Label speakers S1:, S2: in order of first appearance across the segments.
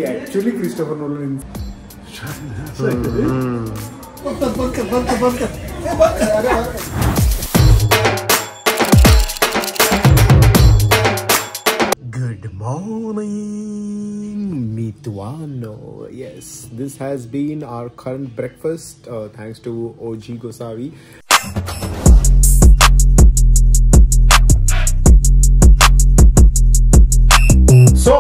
S1: Actually Christopher Nolan. Good morning, Mitwano. Yes, this has been our current breakfast. Thanks to OG Gosavi. So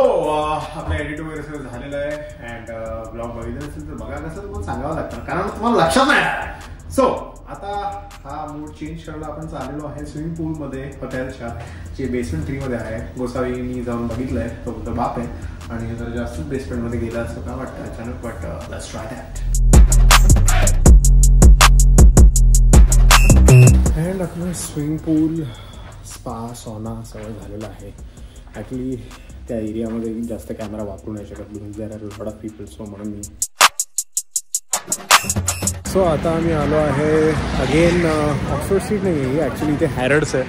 S1: आपलं edit वगैरे सगळं झालेलं आहे and blog बघितलं असेल तर बघा कसं तुम्हाला सांगावं लागतं कारण तुम्हाला लक्षात नाही. सो आता हा मूड चेंज करायला आपण चाललेलो आहे स्विमिंग पूलमध्ये हॉटेलच्या जे बेसमेंट 3 मध्ये आहे. गोसावीनी जाऊन बघितलंय तो तो बाप आहे आणि जर जास्तच बेसमेंटमध्ये गेला असं काय वाटतं अचानक but let's try that. And आपलं स्विमिंग पूल स्पा सॉना सगळं झालेलं आहे. ॲक्च्युली त्या एरियामध्ये जास्त कॅमेरा वापरू नाही शकत because there are lot of people so म्हणून मी. सो आता आम्ही आलो आहे अगेन ऑक्सफोर्ड स्ट्रीट नाही आहे ॲक्च्युली इथे हॅरड्स आहे.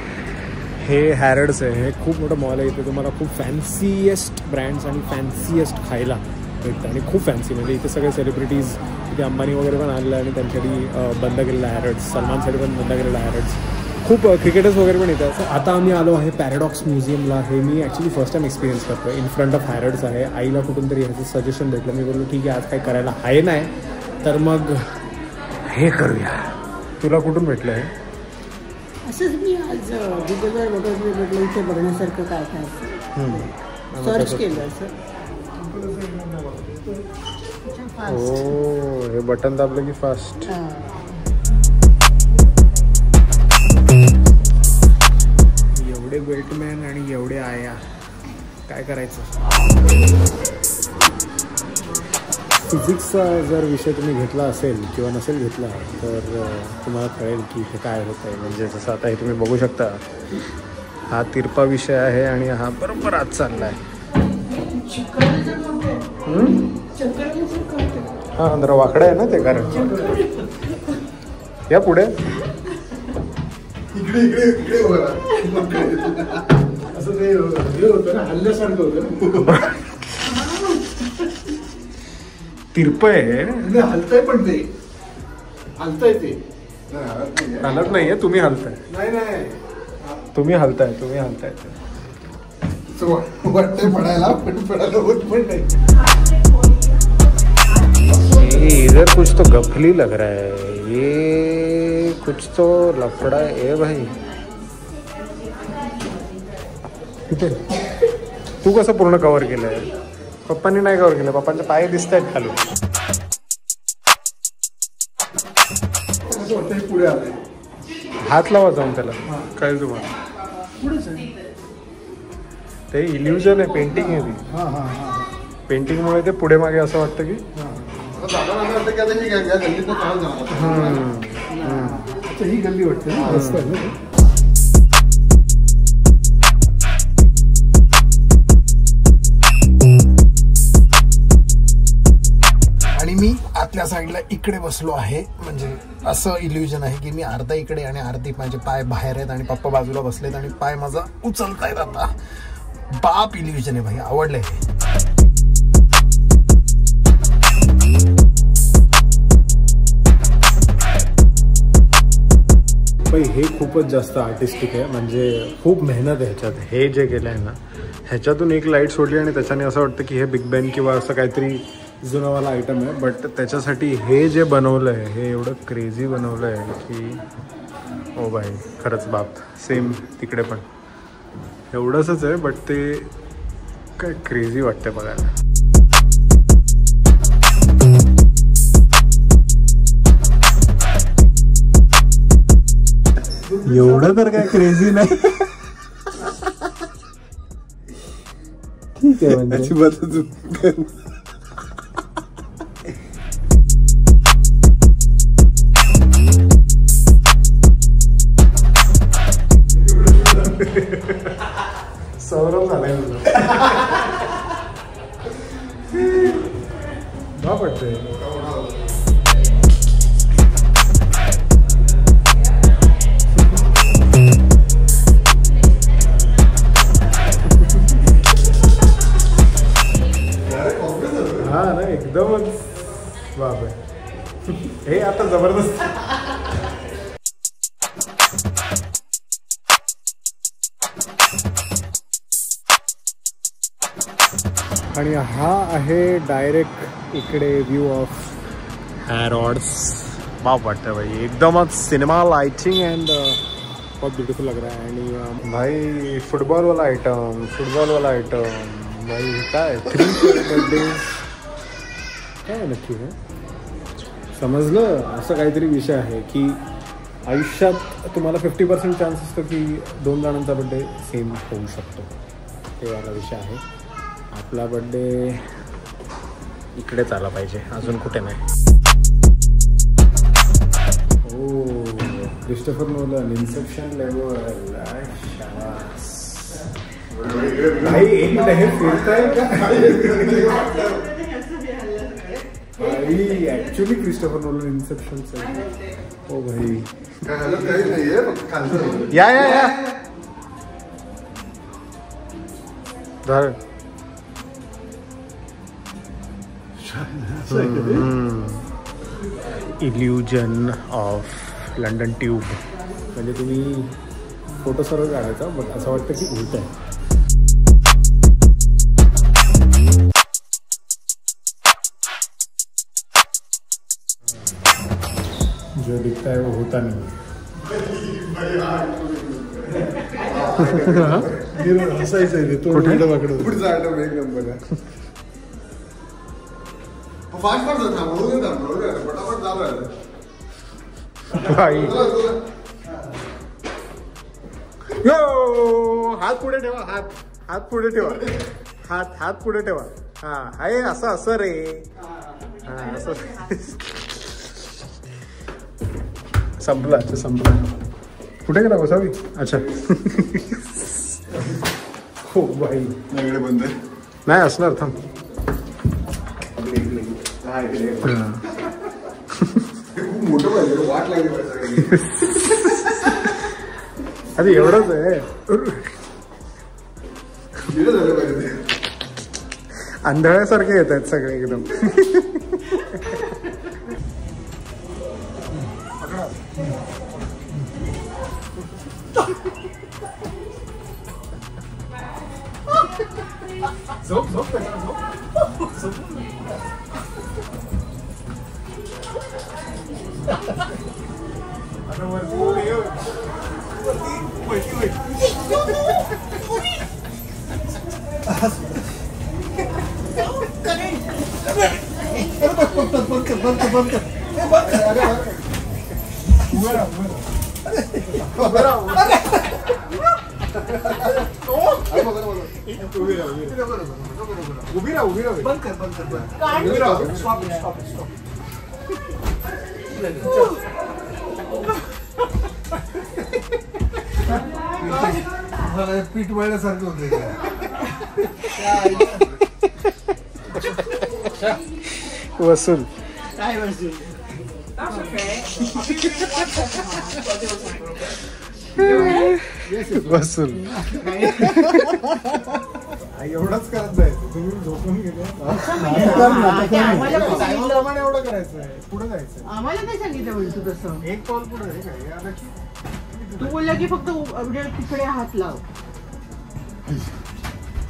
S1: हे हॅरड्स आहे. हे खूप मोठं मॉल आहे. इथे तुम्हाला खूप फॅन्सीएस्ट ब्रँड्स आणि फॅन्सीएस्ट खायला भेटतं आणि खूप फॅन्सी म्हणजे इथे सगळे सेलिब्रिटीज इथे अंबानी वगैरे पण आलेलं आहे आणि त्यांच्यासाठी बंद केलेलं हॅरड्स. सलमानसाठी पण बंद केलेलं हॅरड्स. खूप क्रिकेटर्स वगैरे पण येतात. आता आम्ही आलो आहे पॅराडॉक्स म्युझियमला. हे मी ॲक्च्युली फर्स्ट टाइम एक्सपिरियन्स करतो. इन फ्रंट ऑफ हॅरड्स आहे. आईला कुठून तरी ह्याचं सजेशन भेटलं. मी बोललो ठीक आहे आज काही करायला आहे नाही तर मग हे करूया. तुला कुठून भेटलं आहे?
S2: असंच मी आज गुगलवर बघत भेटलं इथे बघण्यासारखं काय काय सर्च केलं असं.
S1: हो हे बटन दाबलं की फास्ट. एवढे बेल्टमॅन आणि एवढे आया काय करायचं. फिजिक्सचा जर विषय तुम्ही घेतला असेल किंवा नसेल घेतला तर तुम्हाला कळेल की हे काय होतं आहे. म्हणजे जसं आता हे तुम्ही बघू शकता हा तिरपा विषय आहे आणि हा बरोबर आज चालला आहे. हां जरा वाकडं आहे ना ते कारण. या पुढे इकडे इकडे इकडे असं ते होतं ना हल्ल्यासारखं होतं. तिरपय हलतंय पण ते हलतंय ते हलत नाहीये. तुम्ही हलताय. नाही नाही तुम्ही हलताय वाटतंय पडायला पण पडायला होत पण नाही. इधर कुछ तो गफली लग रहा है. ये कुछ तो लफड़ा है भाई. तू कसं पूर्ण कव्हर केलंय? पप्पांनी नाही कव्हर केलं. पप्पांचे पाय दिसत आहेत खालून. पुढे आले हात लावा जाऊन त्याला काय तुम्हाला ते इल्युजन आहे. पेंटिंग आहे ती. पेंटिंगमुळे ते पुढे मागे असं वाटतं की ही गल्ली वाटते ना. आणि मी आतल्या साईडला इकडे बसलो आहे. म्हणजे असं इल्युजन आहे की मी अर्धा इकडे आणि अर्धी माझे पाय बाहेर आहेत आणि पप्पा बाजूला बसलेत आणि पाय माझा उचलतायत आता. बाप इल्युजन आहे भाई. आवडलंय. हे खूपच जास्त आर्टिस्टिक आहे. म्हणजे खूप मेहनत आहे ह्याच्यात. हे जे केलं आहे ना ह्याच्यातून एक लाईट सोडली आणि त्याच्याने असं वाटतं की हे बिग बॅन किंवा असं काहीतरी जुनावाला आयटम आहे. बट त्याच्यासाठी हे जे बनवलं आहे हे एवढं क्रेझी बनवलं आहे की ओ बाई खरंच बाप. सेम तिकडे पण एवढंच आहे बट ते काय क्रेझी वाटते बघायला. एवढं तर काय क्रेझी नाही. ठीक आहे म्हणजे सौरभ झालाय तुझं. बा पडतंय. एकदमच बापरे, हे आता जबरदस्त. आणि हा आहे डायरेक्ट इकडे व्यू ऑफ हॅरॉड्स. बाप वाटतं भाई, एकदमच सिनेमा लाइटिंग एंड बहुत ब्यूटीफुल लग रहा है. आणि भाई फुटबॉल वाला आइटम भाई, काय 3 बर्थडे काय नक्की आहे समजलं. असं काहीतरी विषय आहे की आयुष्यात तुम्हाला 50% चान्स असतो की 2 जणांचा बड्डे सेम होऊ शकतो. ते वाला विषय आहे. आपला बड्डे इकडेच आला पाहिजे, अजून कुठे नाही. Oh Christopher Nolan, inception level. भाई एक मिनिट, हे फिरताय का? Actually Christopher Nolan inception. Oh भाई या धर. Illusion of London tube. म्हणजे तुम्ही फोटो सर्व काढायचा, बट असं वाटतं की उलट आहे. जो दिखता है वो होता नहीं. हसायचं तो एक नंबर आहे. हात पुढे ठेवा, हात पुढे ठेवा, हात पुढे ठेवा. हा आहे असं रे. हा असं संपला. कुठे गेला गोसावी? अच्छा. हो बाई बंद नाही असणार. थांब. अरे एवढंच आहे. आंधळ्यासारखे येत आहेत सगळे एकदम.
S3: पीठ वळल्यासारखं होतं.
S1: वसूल
S2: काय वसूल?
S1: वसूल
S3: एवढंच करत जायचं. तुम्ही झोपून गेले. एवढं करायचं आहे, पुढे जायचं.
S2: आम्हाला नाही सांगितलं म्हणजे तू तसं.
S3: एक पाऊल पुढे काय.
S2: तू बोलला की फक्त तिकडे हात लाव.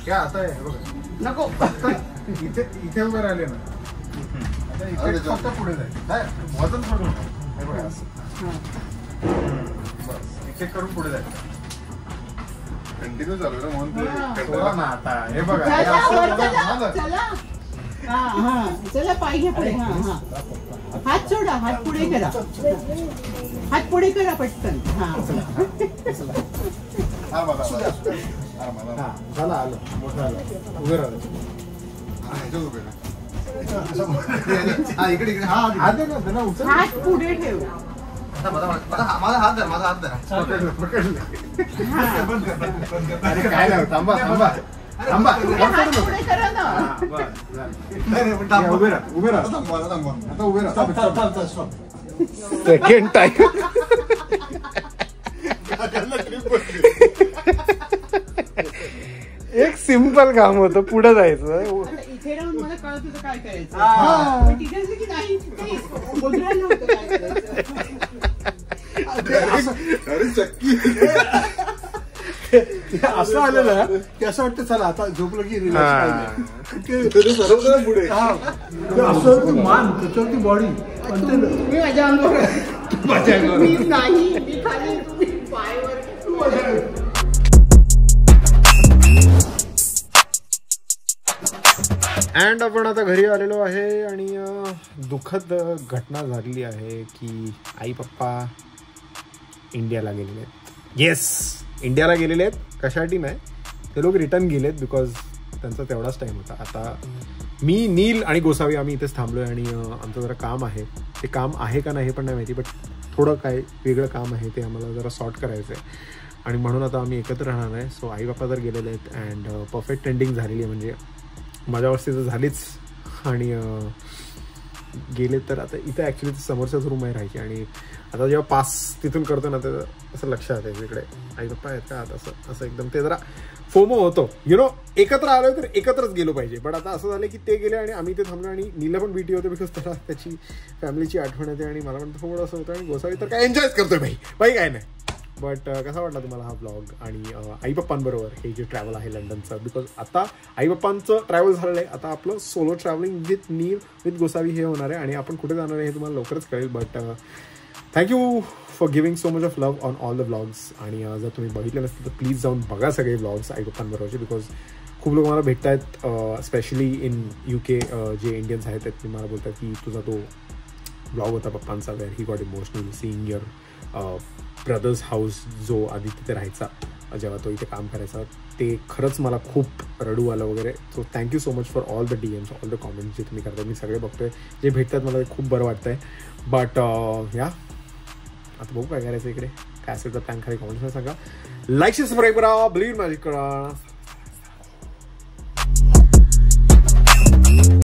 S3: क्या आता आहे
S2: नको.
S3: इथे उभे राहिले ना, आता इथे फक्त पुढे जायचं. वजन पडू नका. बस इथे करून पुढे जायचं. कंटिन्यू चालू ना म्हणून ना. आता हे बघा,
S2: चला पाय घ्या पुढे. हात सोडा, हात पुढे करा. हात पुढे करा पटकन.
S3: झालं आलं मोठं आलं. उभे राहिलं. इकडे इकडे
S2: हात पुढे ठेव.
S3: माझा हात धर, माझा हात धर. काय नाही, थांबा थांबा थांबा.
S2: पुढे करा ना.
S3: उभे राहा, उभे राहा. आता उभे राहा.
S1: Second time. एक सिंपल काम होतं, पुढे जायचं.
S2: इथे राहून मला कळत होतं काय करायचं, पण तिथे असलं की नाही, तिथे बोलवायला नव्हतं काय करायचं.
S3: अरे चक्की
S4: असं आलेलं की असं वाटतं चला आता झोपलं की
S3: सर्व पुढे
S4: असं मान त्याच्यावरती बॉडी पण ते
S2: मी माझ्या अंगावर मी नाही, मी खाली, तुम्ही पायावर.
S1: अँड आपण आता घरी आलेलो आहे आणि दुःखद घटना झालेली आहे की आई पप्पा इंडियाला गेलेले आहेत. येस, इंडियाला गेलेले आहेत. कशासाठी नाही, ते लोक रिटर्न गेलेत बिकॉज त्यांचा तेवढाच टाईम होता. आता मी, नील आणि गोसावी आम्ही इथेच थांबलो आहे आणि आमचं जरा काम आहे. ते काम आहे का नाही हे पण नाही माहिती, बट थोडं काय वेगळं काम आहे ते आम्हाला जरा सॉर्ट करायचं आहे आणि म्हणून आता आम्ही एकत्र राहणार आहे. सो आई बाप्पा जर गेलेले आहेत अँड परफेक्ट एंडिंग झालेली आहे, म्हणजे मजा मस्ती तर झालीच आणि गेले तर आता इथं ॲक्च्युली समोरच्याच रूम आहे राहायची आणि आता जेव्हा पास तिथून करतो ना तर असं लक्षात आहे इकडे आई बाप्पा आहेत का, आता असं एकदम ते जरा फोमो होतो. एकत्र आलो तर एकत्रच गेलो पाहिजे. बट आता असं झालं की ते गेले आणि आम्ही ते थांबलो आणि नीला पण भीती होते बिकॉज त्याला त्याची फॅमिलीची आठवण येते आणि मला पण थोडं असं होतं आणि गोसावी तर काय एन्जॉयच करतोय भाई काय नाही. बट कसा वाटला तुम्हाला हा ब्लॉग आणि आई पप्पांबरोबर हे जे ट्रॅव्हल आहे लंडनचं, बिकॉज आता आई पप्पांचं ट्रॅव्हल झालेलं आहे. आता आपलं solo travelling with Neel with Gosavi हे होणार आहे आणि आपण कुठे जाणार आहे हे तुम्हाला लवकरच कळेल. But thank you for giving so much of love on all the vlogs आणि जर तुम्ही बघितले नसतील तर प्लीज जाऊन बघा सगळे व्लॉग्स आई पप्पांबरोबरचे, बिकॉज खूप लोक मला भेटत आहेत स्पेशली इन UK जे इंडियन्स आहेत ते मला बोलतात की तुझा तो व्लॉग होता पप्पांचा where he got emotional seeing your brother's house जो आधी तिथे राहायचा जेव्हा तो इथे काम करायचा, ते खरंच मला खूप रडू आलं वगैरे. So thank you so much for all the DMs, all the comments जे तुम्ही करता. मी सगळे बघतोय, जे भेटतात मला ते खूप बरं वाटतं आहे. बट या आता बघू काय करायचं इकडे, काय असेल तर प्लॅन खाली कॉमेंट्समध्ये सांगा. लाईक सबस्क्राईब करा, बिलीव्ह मॅजिक करा.